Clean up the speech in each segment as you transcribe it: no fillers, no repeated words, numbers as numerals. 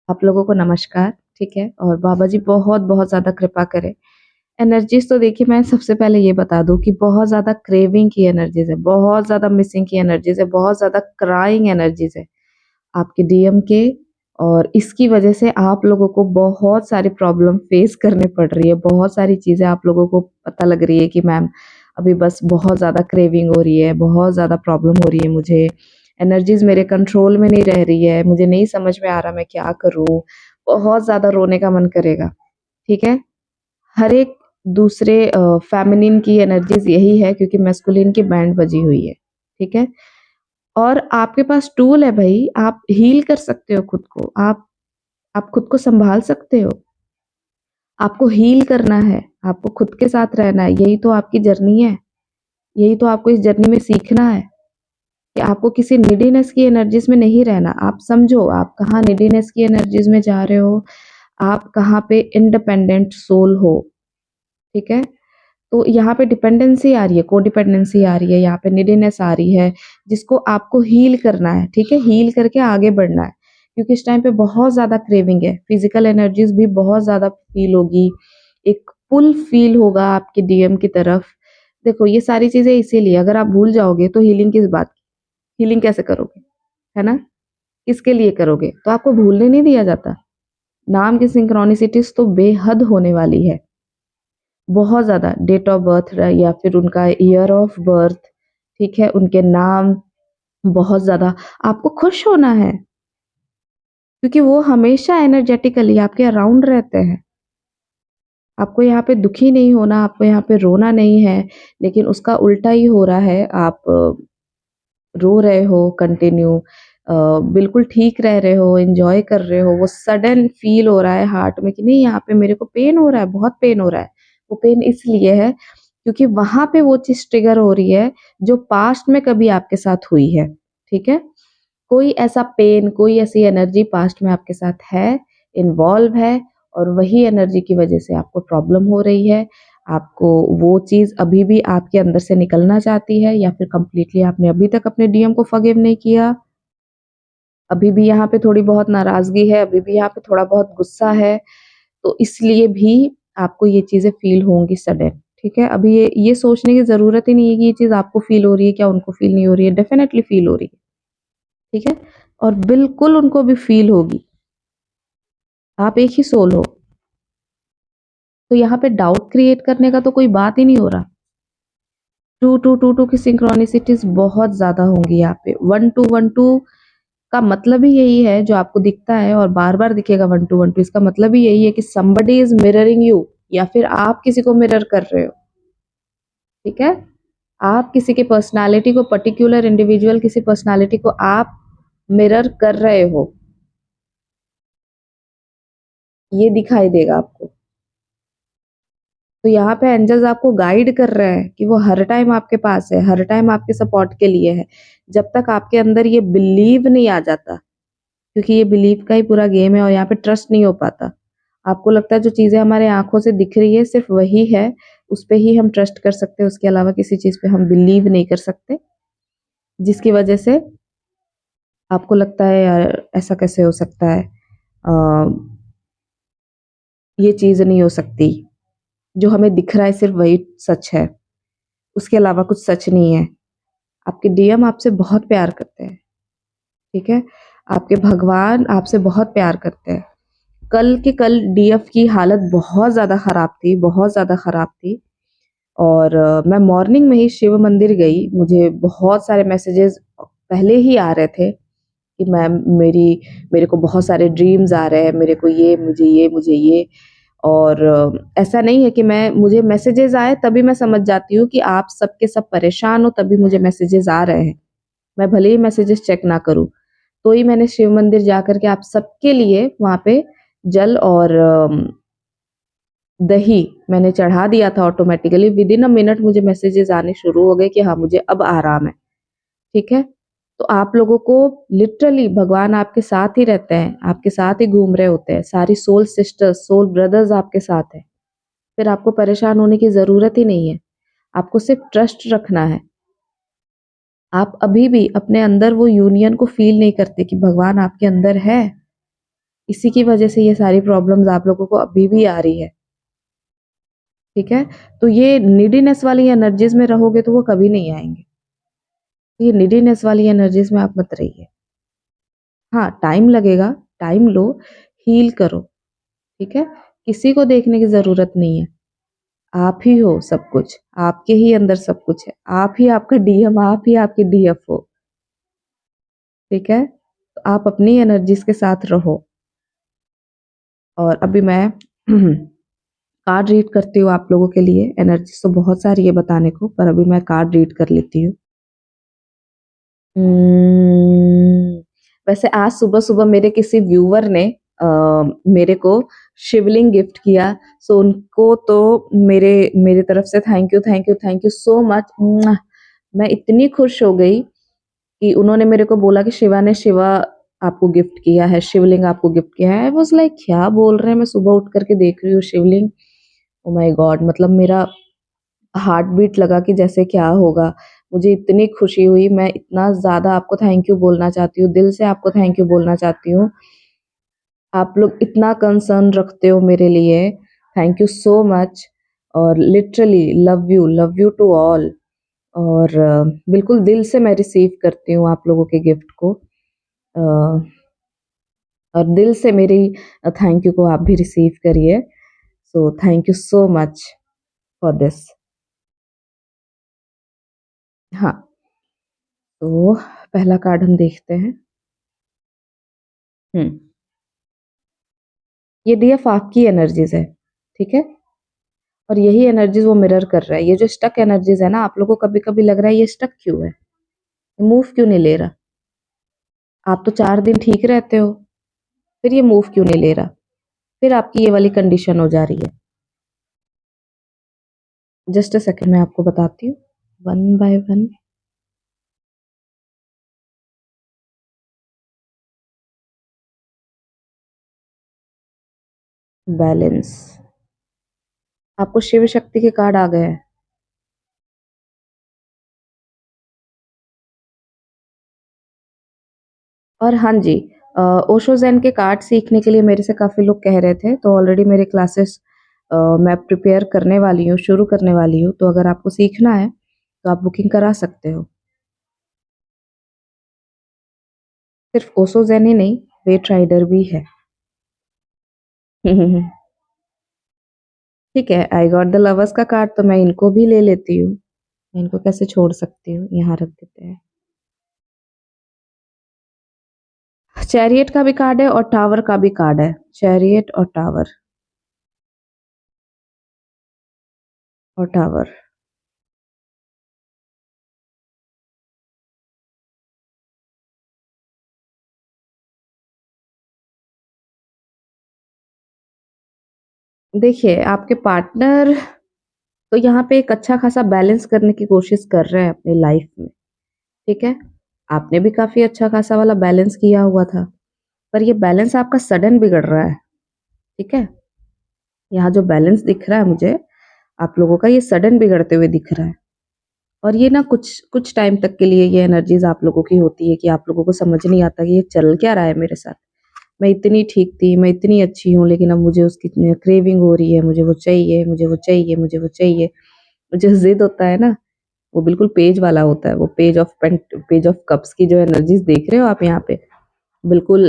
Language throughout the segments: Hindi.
आप लोगों को नमस्कार, ठीक है? और बाबा जी बहुत-बहुत ज़्यादा कृपा करें। एनर्जीज़ तो देखिए मैं सबसे पहले ये बता दूँ कि बहुत ज़्यादा क्रेविंग की एनर्जीज़ है, बहुत ज़्यादा मिसिंग की एनर्जीज़ है, बहुत ज़्यादा क्राइंग एनर्जीज़ है आपके डीएम के। और इसकी वजह से आप लोगों को बहुत सारी प्रॉब्लम फेस करनी पड़ रही है, बहुत सारी चीज़ें आप लोगों को पता लग रही है कि मैम अभी बस बहुत ज़्यादा क्रेविंग हो रही है, बहुत ज़्यादा प्रॉब्लम हो रही है मुझे, एनर्जीज़ मेरे कंट्रोल में नहीं रह रही है, मुझे नहीं समझ में आ रहा मैं क्या करूँ? बहुत ज़्यादा रोने का मन करेगा, ठीक है? हर एक दूसरे फेमिनिन की एनर्जीज़ यही है क्योंकि मैस्कुलिन की बैंड बजी हुई है, ठीक है? और आपके पास टूल है भई, आप हील कर सकते हो खुद को, आप खुद को सँभाल सकते हो। आपको हील करना है, आपको खुद के साथ रहना है, यही तो आपकी जर्नी है, यही तो आपको इस जर्नी में सीखना है कि आपको किसी नीडीनेस की एनर्जीज़ में नहीं रहना। आप समझो आप कहाँ नीडीनेस की एनर्जीज़ में जा रहे हो, आप कहाँ पे इंडिपेंडेंट सोल हो, ठीक है? तो यहाँ पे डिपेंडेंसी आ रही है, कोडिपेंडेंसी आ रही है, यहाँ पे नीडीनेस आ रही है, जिसको आपको हील करना है, ठीक है? हील करके आगे बढ़ना है, क्योंकि इस टाइम पे बहुत ज़्यादा क्रेविंग है, फिज़िकल एनर्जीज़ भी बहुत ज़्यादा फ़ील होगी, एक पुल फ़ील होगा आपके डीएम की तरफ। देखो ये सारी चीज़ें इसीलिए अगर आप भूल जाओगे तो हीलिंग किस बात की? हीलिंग कैसे करोगे? है ना? किसके लिए करोगे? तो आपको भूलने नहीं दिया जाता। नाम की सिंक्रोनिसिटीज़ तो बेहद होने वाली है। बहुत ज़्यादा डेट ऑफ बर्थ या फिर उनका ईयर ऑफ बर्थ, ठीक है? उनके नाम बहुत ज़्यादा आपको खुश होना है, क्योंकि वो हमेशा एनर्जेटिकली आपके अराउंड रहते हैं। आपको यहाँ पे दुखी नहीं होना, आपको यहाँ पे रोना नहीं है, लेकिन उसका उल्टा ही हो रहा है। आप रो रहे हो कंटिन्यू, बिल्कुल ठीक रह रहे हो, एन्जॉय कर रहे हो, वो सडन फ़ील हो रहा है हार्ट में कि नहीं यहाँ पे मेरे को पेन हो रहा है, बहुत पेन हो रहा है। वो पेन इसलिए है क्योंकि वहाँ पे वो चीज़ ट्रिगर हो रही है जो पास्ट में कभी आपके साथ हुई है, ठीक है? कोई ऐसा पेन, कोई ऐसी एनर्जी पास्ट में आपके साथ है, इन्वॉल्व है और वही एनर्जी की वज़ह से आपको प्रॉब्लम हो रही है। आपको वो चीज़ अभी भी आपके अंदर से निकलना चाहती है या फिर कंप्लीटली आपने अभी तक अपने डीएम को फ़ॉरगिव नहीं किया। अभी भी यहाँ पे थोड़ी बहुत नाराज़गी है, अभी भी यहाँ पे थोड़ा बहुत गुस्सा है, तो इसलिए भी आपको ये चीज़ें फ़ील होंगी सडन, ठीक है? अभी ये सोचने की ज़रूरत ही नहीं है कि ये चीज़ आपको फ़ील हो रही है, क्या उनको फ़ील नहीं हो रही है, डेफ़िनेटली फ़ील हो रही है, ठीक है? और बिल्कुल उनको भी फ़ील होगी। आप एक ही सोल हो, तो यहाँ पे डाउट क्रिएट करने का तो कोई बात ही नहीं हो रहा। 2-2-2-2 की सिंक्रोनिसिटीज़ बहुत ज़्यादा होंगी यहाँ पे। 1-2-1-2 का मतलब ही यही है जो आपको दिखता है और बार-बार दिखेगा 1-2-1-2 इसका मतलब ही यही है कि समबडी इज़ मिररिंग यू या फिर आप किसी को मिरर कर रहे हो, ठीक है? आप किसी की पर्सनैलिटी को पर्टिकुलर इंडिविजुअल किसी पर्सनैलिटी को आप मिरर कर रहे हो, ये दिखाई देगा आपको। तो यहाँ पे एंजल्स आपको गाइड कर रहे हैं कि वो हर टाइम आपके पास है, हर टाइम आपके सपोर्ट के लिए है। जब तक आपके अंदर ये बिलीव नहीं आ जाता, क्योंकि ये बिलीव का ही पूरा गेम है और यहाँ पे ट्रस्ट नहीं हो पाता। आपको लगता है जो चीज़ें हमारे आँखों से दिख रही है सिर्फ़ वही है, उस पे ही हम ट्रस्ट कर सकते हैं, उसके अलावा किसी चीज़ पे हम बिलीव नहीं कर सकते। जिसकी वजह से आपको लगता है यार ऐसा कैसे हो सकता है? अ, ये चीज़ नहीं हो सकती। जो हमें दिख रहा है सिर्फ़ वही सच है, उसके अलावा कुछ सच नहीं है। आपके डीएम आपसे बहुत प्यार करते हैं, ठीक है? आपके भगवान आपसे बहुत प्यार करते हैं। कल के कल डीएफ की हालत बहुत ज़्यादा ख़राब थी, बहुत ज़्यादा ख़राब थी और मैं मॉर्निंग में ही शिव मंदिर गई। मुझे बहुत सारे मैसेजेस पहले ही आ रहे थे कि मैम मेरे को बहुत सारे ड्रीम्स आ रहे हैं, मेरे को मुझे ये और ऐसा नहीं है कि मुझे मैसेजेस आए तभी मैं समझ जाती हूँ कि आप सब के सब परेशान हो तभी मुझे मैसेजेस आ रहे हैं। मैं भले ही मैसेजेस चेक ना करूँ, तो ही मैंने शिव मंदिर जाकर के आप सबके लिए वहाँ पे जल और दही मैंने चढ़ा दिया था ऑटोमेटिकली विदिन अ मिनट मुझे मैसेजेस आने शुरू हो गए कि हाँ, मुझे अब आराम है, ठीक है? तो आप लोगों को लिटरली भगवान आपके साथ ही रहते हैं, आपके साथ ही घूम रहे होते हैं, सारी सोल सिस्टर्स, सोल ब्रदर्स आपके साथ हैं। फिर आपको परेशान होने की ज़रूरत ही नहीं है, आपको सिर्फ ट्रस्ट रखना है। आप अभी भी अपने अंदर वो यूनियन को फ़ील नहीं करते कि भगवान आपके अंदर है, इसी की वजह से ये सारी प्रॉब्लम्स आप लोगों को अभी भी आ रही है, ठीक है? तो ये नीडीनेस वाली एनर्जीज़ में रहोगे तो वो कभी नहीं आएँगे। ये नीडीनेस वाली एनर्जीज़ में आप मत रहिए। हाँ, टाइम लगेगा, टाइम लो, हील करो, ठीक है? किसी को देखने की ज़रूरत नहीं है। आप ही हो सब कुछ, आपके ही अंदर सब कुछ है। आप ही आपका डीएम, आप ही आपकी डीएफ हो, ठीक है? तो आप अपनी एनर्जीज़ के साथ रहो। और अभी मैं कार्ड रीड करती हूँ आप लोगों के लिए। एनर्जीज़ तो बहुत सारी है बताने को, पर अभी मैं कार्ड रीड कर लेती हूँ। उम्म, वैसे आज सुबह-सुबह मेरे किसी व्यूअर ने मेरे को शिवलिंग गिफ्ट किया, सो उनको तो मेरे मेरी तरफ से thank you, thank you, thank you so much. मैं इतनी खुश हो गई कि उन्होंने मेरे को बोला कि शिवा आपको गिफ्ट किया है, शिवलिंग आपको गिफ्ट किया है। आई वाज़ लाइक क्या बोल रहे हैं? मैं सुबह उठ कर के देख रही हूँ शिवलिंग। Oh my God! मतलब मेरा हार्ट बीट लगा कि जैसे क्या होगा। मुझे इतनी खुशी हुई, मैं इतना ज़्यादा आपको थैंक यू बोलना चाहती हूँ, दिल से आपको थैंक यू बोलना चाहती हूँ। आप लोग इतना कंसर्न रखते हो मेरे लिए, थैंक यू सो मच। और literally love you to all. और बिल्कुल दिल से मैं रिसीव करती हूँ आप लोगों के गिफ्ट को। अ, और दिल से मेरी थैंक यू को आप भी रिसीव करिए। सो thank you so much for this. हाँ, तो पहला कार्ड हम देखते हैं। हुँ। ये डीएफ आपकी एनर्जीज़ है, ठीक है? और यही एनर्जीज़ वो मिरर कर रहा है। ये जो स्टक एनर्जीज़ है ना, आप लोगों को कभी-कभी लग रहा है ये स्टक क्यों है? मूव क्यों नहीं ले रहा? आप तो 4 दिन ठीक रहते हो, फिर ये मूव क्यों नहीं ले रहा? फिर आपकी ये वाली कंडीशन हो जा रही है। जस्ट अ सेकंड मैं आपको बताती हूँ, वन बाय वन। बैलेंस, आपको शिव शक्ति के कार्ड आ गए हैं। और हाँ जी, ओशो ज़ेन के कार्ड सीखने के लिए मेरे से काफ़ी लोग कह रहे थे, तो ऑलरेडी मेरे क्लासेस मैं प्रिपेयर करने वाली हूँ, शुरू करने वाली हूँ, तो अगर आपको सीखना है, तो आप बुकिंग करा सकते हो। सिर्फ ओशो ज़ेन ही नहीं, वेट राइडर भी है। ठीक है, आई गॉट द लवर्स का कार्ड तो मैं इनको भी ले लेती हूँ। मैं इनको कैसे छोड़ सकती हूँ, यहाँ रख देते हैं। चैरियट का भी कार्ड है और टावर का भी कार्ड है। चैरियट और टावर और टावर। देखिए, आपके पार्टनर तो यहाँ पे एक अच्छा खासा बैलेंस करने की कोशिश कर रहे हैं अपनी लाइफ में, ठीक है? आपने भी काफ़ी अच्छा खासा वाला बैलेंस किया हुआ था, पर ये बैलेंस आपका सडन बिगड़ रहा है, ठीक है? यहाँ जो बैलेंस दिख रहा है मुझे, आप लोगों का ये सडन बिगड़ते हुए दिख रहा है। और ये ना कुछ कुछ टाइम तक के लिए ये एनर्जीज़ आप लोगों की होती है कि आप लोगों को समझ नहीं आता कि ये चल क्या रहा है मेरे साथ। मैं इतनी ठीक थी, मैं इतनी अच्छी हूँ, लेकिन अब मुझे उसकी क्रेविंग हो रही है, मुझे वो चाहिए, मुझे वो चाहिए, मुझे वो चाहिए। जो ज़िद होता है ना, वो बिल्कुल पेज वाला होता है, वो पेज ऑफ कप्स की जो एनर्जीज़ देख रहे हो आप यहाँ पे, बिल्कुल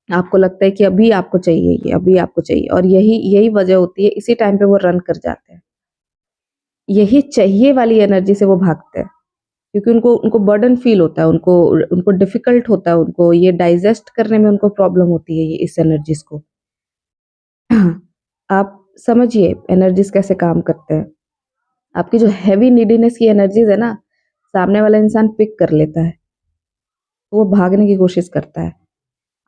आपको लगता है कि अभी आपको चाहिए ये, अभी आपको चाहिए और यही यही वजह होती है, इसी टाइम पे वो रन कर जाते हैं। यही चाहिए वाली एनर्जी से वो भागते हैं, क्योंकि उनको उनको बर्डन फ़ील होता है, उनको उनको डिफ़िकल्ट होता है, उनको ये डाइजेस्ट करने में उनको प्रॉब्लम होती है ये इस एनर्जीज़ को। आप समझिए एनर्जीज़ कैसे काम करते हैं। आपकी जो हेवी नीडीनेस की एनर्जीज़ है ना, सामने वाला इंसान पिक कर लेता है, तो वो भागने की कोशिश करता है,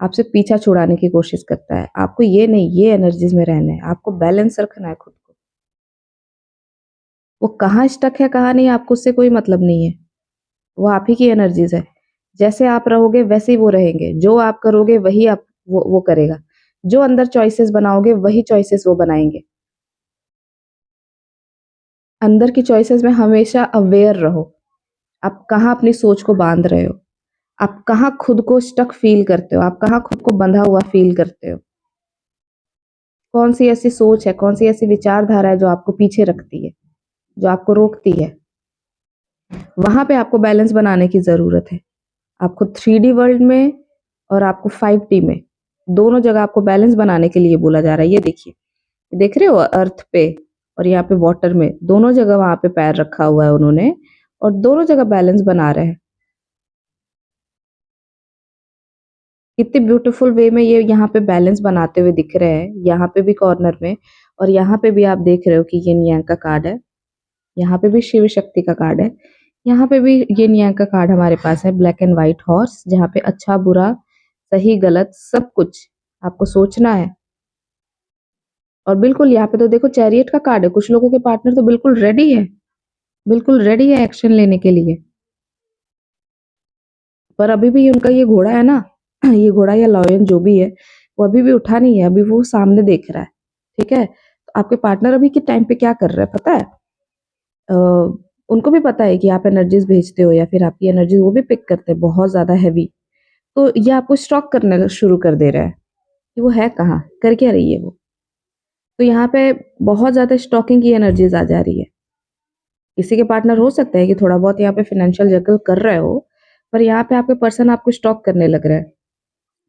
आपसे पीछा छुड़ाने की कोशिश करता है। आपको ये नहीं, ये एनर्जीज़ में रहना है, आपको बैलेंस रखना है खुद को। वो कहाँ स्टक है, कहाँ नहीं, आपको उससे कोई मतलब नहीं है। वो आप ही की एनर्जीज़ है। जैसे आप रहोगे वैसे ही वो रहेंगे, जो आप करोगे वही आप वो करेगा। जो अंदर चॉइसेस बनाओगे वही चॉइसेस वो बनाएँगे। अंदर की चॉइसेस में हमेशा अवेयर रहो। आप कहाँ अपनी सोच को बाँध रहे हो? आप कहाँ खुद को स्टक फील करते हो, आप कहाँ खुद को बंधा हुआ फील करते हो, कौन सी ऐसी सोच है, कौन सी ऐसी विचारधारा है जो आपको पीछे रखती है, जो आपको रोकती है। वहां पे आपको बैलेंस बनाने की जरूरत है। आपको 3D वर्ल्ड में और आपको 5D में, दोनों जगह आपको बैलेंस बनाने के लिए बोला जा रहा है। ये देखिए, देख रहे हो अर्थ पे और यहाँ पे वाटर में, दोनों जगह वहां पे पैर रखा हुआ है उन्होंने और दोनों जगह बैलेंस बना रहे हैं। कितने ब्यूटीफुल वे में ये यहाँ पे बैलेंस बनाते हुए दिख रहे हैं, यहाँ पे भी कॉर्नर में और यहाँ पे भी आप देख रहे हो कि ये यांग का कार्ड है, यहाँ पे भी शिव शक्ति का कार्ड है, यहाँ पे भी ये यांग का कार्ड हमारे पास है, ब्लैक एंड व्हाइट हॉर्स, जहाँ पे अच्छा बुरा सही गलत सब कुछ आपको सोचना है। और बिल्कुल यहाँ पे तो देखो चैरियट का कार्ड है, कुछ लोगों के पार्टनर तो बिल्कुल रेडी है, बिल्कुल रेडी है एक्शन लेने के लिए, पर अभी भी उनका ये घोड़ा है ना, ये घोड़ा या लॉयन जो भी है, वो अभी भी उठा नहीं है, अभी वो सामने देख रहा है। ठीक है, तो आपके पार्टनर अभी के टाइम पे क्या कर रहे हैं पता है? अ, उनको भी पता है कि आप एनर्जीज भेजते हो या फिर आपकी एनर्जी वो भी पिक करते हैं बहुत ज्यादा हैवी, तो ये आपको स्टॉक करने शुरू कर दे रहा है कि वो है कहाँ, कर क्या रही है वो। तो यहाँ पे बहुत ज्यादा स्टॉकिंग की एनर्जीज आ जा रही है। किसी के पार्टनर हो सकता है कि थोड़ा बहुत यहाँ पे फाइनेंशियल जगल कर रहे हो, पर यहाँ पे आपके पर्सन आपको स्टॉक करने लग रहा है।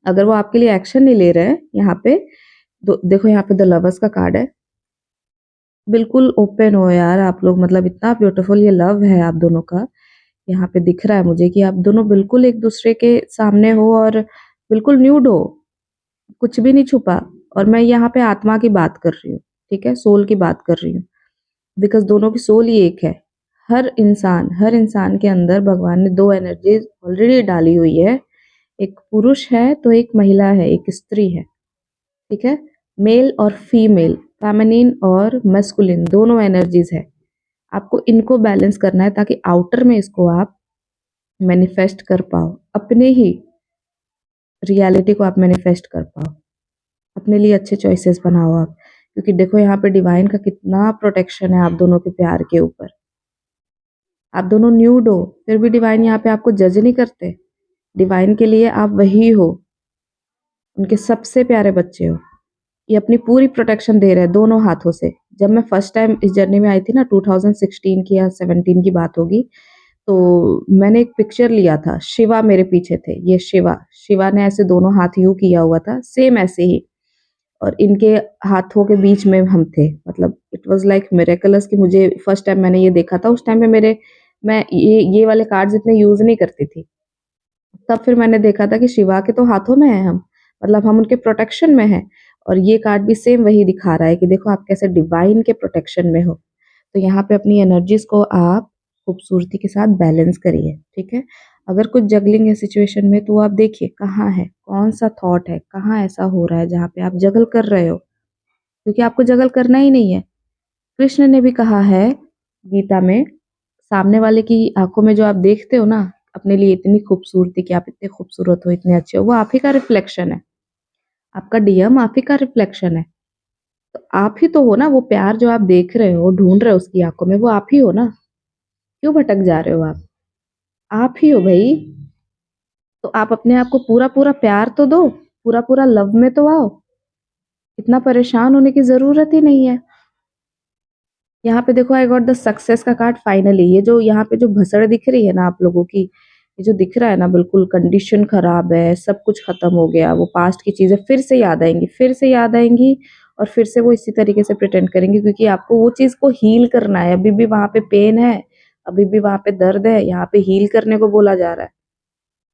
अगर वो आपके लिए एक्शन नहीं ले रहे हैं यहाँ पे, तो देखो यहाँ पे द लवर्स का कार्ड है। बिल्कुल ओपन हो यार आप लोग, मतलब इतना ब्यूटीफुल ये लव है आप दोनों का। यहाँ पे दिख रहा है मुझे कि आप दोनों बिल्कुल एक दूसरे के सामने हो और बिल्कुल न्यूड हो, कुछ भी नहीं छुपा। और मैं यहाँ पे आत्मा की बात कर रही हूँ, ठीक है, सोल की बात कर रही हूँ, बिकॉज दोनों की सोल ही एक है। हर इंसान के अंदर भगवान ने दो एनर्जीज ऑलरेडी डाली हुई है, एक पुरुष है तो एक महिला है, एक स्त्री है। ठीक है, मेल और फीमेल, फेमिनिन और मस्कुलिन दोनों एनर्जीज है। आपको इनको बैलेंस करना है ताकि आउटर में इसको आप मैनिफेस्ट कर पाओ, अपने ही रियलिटी को आप मैनिफेस्ट कर पाओ, अपने लिए अच्छे चॉइसेस बनाओ आप। क्योंकि देखो यहाँ पे डिवाइन का कितना प्रोटेक्शन है आप दोनों के प्यार के ऊपर। आप दोनों न्यूड हो फिर भी डिवाइन यहाँ पे आपको जज नहीं करते, डिवाइन के लिए आप वही हो, उनके सबसे प्यारे बच्चे हो। ये अपनी पूरी प्रोटेक्शन दे रहे हैं दोनों हाथों से। जब मैं फर्स्ट टाइम इस जर्नी में आई थी ना, 2016 की या 17 की बात होगी, तो मैंने एक पिक्चर लिया था, शिवा मेरे पीछे थे, ये शिवा शिवा ने ऐसे दोनों हाथ यूं किया हुआ था सेम ऐसे ही, और इनके हाथों के बीच में हम थे। मतलब इट वाज लाइक मिरेकलस कि मुझे फर्स्ट टाइम मैंने ये देखा था। उस टाइम पे मैं ये वाले कार्ड्स इतने यूज नहीं करती थी। तब फिर मैंने देखा था कि शिवा के तो हाथों में है हम, मतलब हम उनके प्रोटेक्शन में हैं। और ये कार्ड भी सेम वही दिखा रहा है कि देखो आप कैसे डिवाइन के प्रोटेक्शन में हो। तो यहाँ पे अपनी एनर्जीज को आप खूबसूरती के साथ बैलेंस करिए। ठीक है, अगर कुछ जगलिंग है सिचुएशन में तो आप देखिए कहाँ है, कौन सा थॉट है, कहाँ ऐसा हो रहा है जहाँ पे आप जगल कर रहे हो, क्योंकि आपको जगल करना ही नहीं है। कृष्ण ने भी कहा है गीता में, सामने वाले की आंखों में जो आप देखते हो ना अपने लिए इतनी खूबसूरती कि आप इतने खूबसूरत हो, इतने अच्छे हो, वो आप ही का रिफ्लेक्शन है, आपका डीएम आप ही का रिफ्लेक्शन है। तो आप ही तो हो ना वो प्यार जो आप देख रहे हो, ढूंढ रहे हो उसकी आंखों में, वो आप ही हो ना। क्यों भटक जा रहे हो आप ही हो भाई। तो आप अपने आप को पूरा पूरा प्यार तो दो, पूरा पूरा लव में तो आओ, इतना परेशान होने की जरूरत ही नहीं है। यहाँ पे देखो आई गॉट द सक्सेस का कार्ड फाइनली। ये जो यहाँ पे जो भसड़ दिख रही है ना आप लोगों की, ये जो दिख रहा है ना, बिल्कुल कंडीशन खराब है, सब कुछ खत्म हो गया, वो पास्ट की चीजें फिर से याद आएंगी, फिर से याद आएंगी, और फिर से वो इसी तरीके से प्रिटेंड करेंगे, क्योंकि आपको वो चीज को हील करना है। अभी भी वहां पे पेन है, अभी भी वहां पे दर्द है, यहाँ पे हील करने को बोला जा रहा है।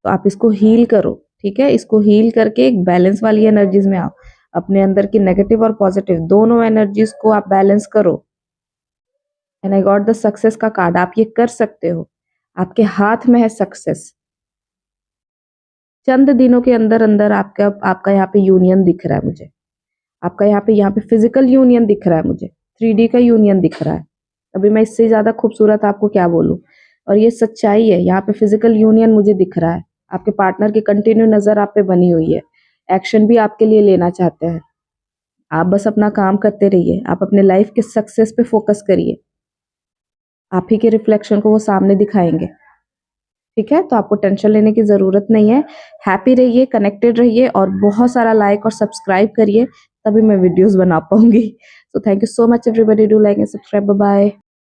तो आप इसको हील करो, ठीक है, इसको हील करके एक बैलेंस वाली एनर्जीज में आओ। अपने अंदर की नेगेटिव और पॉजिटिव दोनों एनर्जीज को आप बैलेंस करो। And I got the success का कार्ड। आप ये कर सकते हो, आपके हाथ में है सक्सेस। चंद दिनों के अंदर अंदर आपका आपका यहाँ पे यूनियन दिख रहा है मुझे, आपका यहाँ पे फिजिकल यूनियन दिख रहा है मुझे, 3D का यूनियन दिख रहा है। अभी मैं इससे ज्यादा खूबसूरत आपको क्या बोलूं। और ये सच्चाई है, यहाँ पे फिजिकल यूनियन मुझे दिख रहा है। आपके पार्टनर की कंटिन्यू नजर आप पे बनी हुई है, एक्शन भी आपके लिए लेना चाहते हैं। आप बस अपना काम करते रहिए, आप अपने लाइफ के सक्सेस पे फोकस करिए, आप ही के रिफ्लेक्शन को वो सामने दिखाएंगे। ठीक है? तो आपको टेंशन लेने की ज़रूरत नहीं है। हैप्पी रहिए, कनेक्टेड रहिए और बहुत सारा लाइक और सब्सक्राइब करिए, तभी मैं वीडियोज़ बना पाऊँगी। So thank you so much everybody, do like and subscribe. Bye bye.